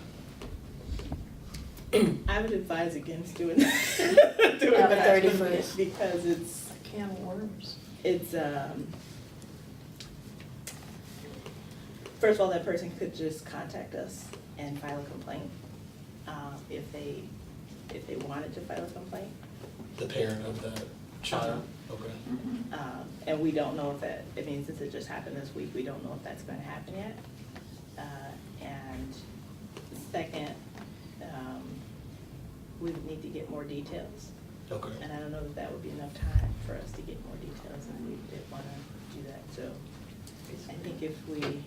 Speaker 2: would advise against doing that. Doing
Speaker 1: On the
Speaker 2: that
Speaker 7: 31st.
Speaker 2: Because it's,
Speaker 1: A can of worms.
Speaker 2: first of all, that person could just contact us and file a complaint, if they wanted to file a complaint.
Speaker 6: The parent of that child, okay.
Speaker 2: And we don't know if that, I mean, since it just happened this week, we don't know if that's gonna happen yet. And second, we would need to get more details.
Speaker 6: Okay.
Speaker 2: And I don't know if that would be enough time for us to get more details, and we did wanna do that, so I think if we